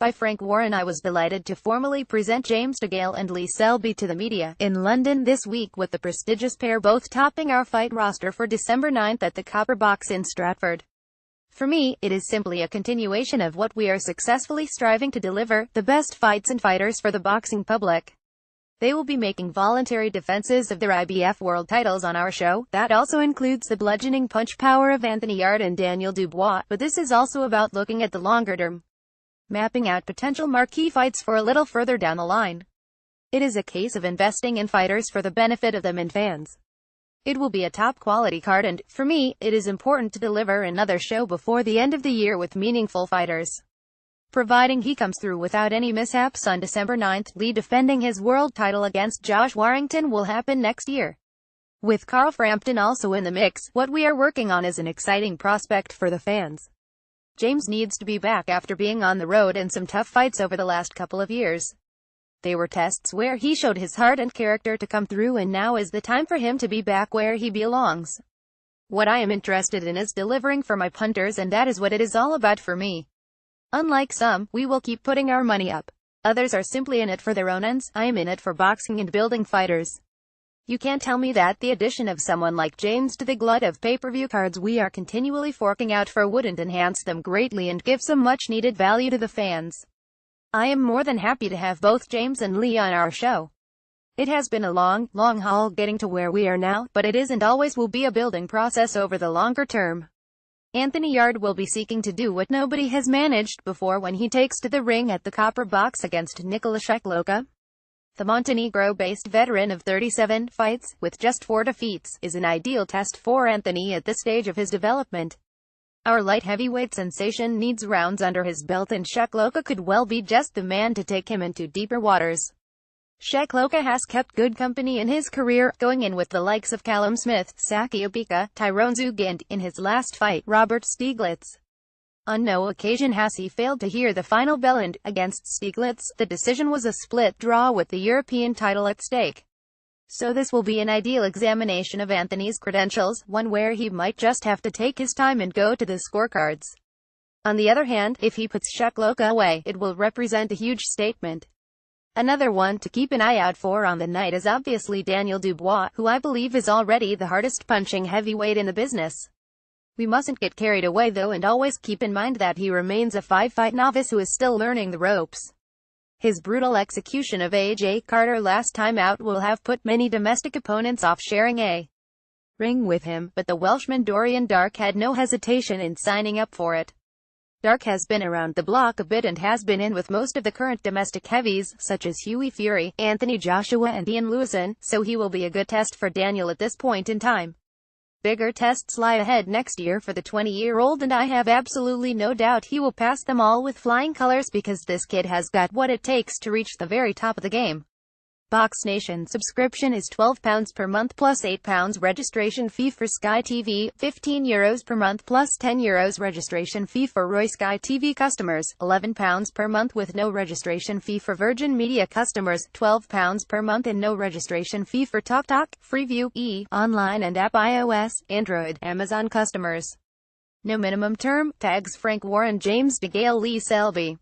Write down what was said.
by Frank Warren. I was delighted to formally present James DeGale and Lee Selby to the media in London this week, with the prestigious pair both topping our fight roster for December 9th at the Copper Box in Stratford. For me, it is simply a continuation of what we are successfully striving to deliver, the best fights and fighters for the boxing public. They will be making voluntary defenses of their IBF world titles on our show. That also includes the bludgeoning punch power of Anthony Yarde and Daniel Dubois, but this is also about looking at the longer term, mapping out potential marquee fights for a little further down the line. It is a case of investing in fighters for the benefit of them and fans. It will be a top-quality card, and, for me, it is important to deliver another show before the end of the year with meaningful fighters. Providing he comes through without any mishaps on December 9th, Lee defending his world title against Josh Warrington will happen next year. With Carl Frampton also in the mix, what we are working on is an exciting prospect for the fans. James needs to be back after being on the road in some tough fights over the last couple of years. They were tests where he showed his heart and character to come through, and now is the time for him to be back where he belongs. What I am interested in is delivering for my punters, and that is what it is all about for me. Unlike some, we will keep putting our money up. Others are simply in it for their own ends. I am in it for boxing and building fighters. You can't tell me that the addition of someone like James to the glut of pay-per-view cards we are continually forking out for wouldn't enhance them greatly and give some much-needed value to the fans. I am more than happy to have both James and Lee on our show. It has been a long haul getting to where we are now, but it is and always will be a building process over the longer term. Anthony Yarde will be seeking to do what nobody has managed before when he takes to the ring at the Copper Box against Nikola Shekloka. The Montenegro-based veteran of 37 fights, with just 4 defeats, is an ideal test for Anthony at this stage of his development. Our light heavyweight sensation needs rounds under his belt, and Shekloka could well be just the man to take him into deeper waters. Shekloka has kept good company in his career, going in with the likes of Callum Smith, Saki Obika, Tyrone Zug, and, in his last fight, Robert Stieglitz. On no occasion has he failed to hear the final bell, and, against Stieglitz, the decision was a split draw with the European title at stake. So this will be an ideal examination of Anthony's credentials, one where he might just have to take his time and go to the scorecards. On the other hand, if he puts Shekloka away, it will represent a huge statement. Another one to keep an eye out for on the night is obviously Daniel Dubois, who I believe is already the hardest punching heavyweight in the business. We mustn't get carried away though, and always keep in mind that he remains a 5-fight novice who is still learning the ropes. His brutal execution of A.J. Carter last time out will have put many domestic opponents off sharing a ring with him, but the Welshman Dorian Dark had no hesitation in signing up for it. Dark has been around the block a bit and has been in with most of the current domestic heavies, such as Hughie Fury, Anthony Joshua and Ian Lewison, so he will be a good test for Daniel at this point in time. Bigger tests lie ahead next year for the 20-year-old, and I have absolutely no doubt he will pass them all with flying colors, because this kid has got what it takes to reach the very top of the game. Box Nation subscription is £12 per month plus £8 registration fee for Sky TV, €15 per month plus €10 registration fee for Roy Sky TV customers, £11 per month with no registration fee for Virgin Media customers, £12 per month and no registration fee for TalkTalk, Freeview, online and app iOS, Android, Amazon customers. No minimum term. Tags Frank Warren, James DeGale, Lee Selby.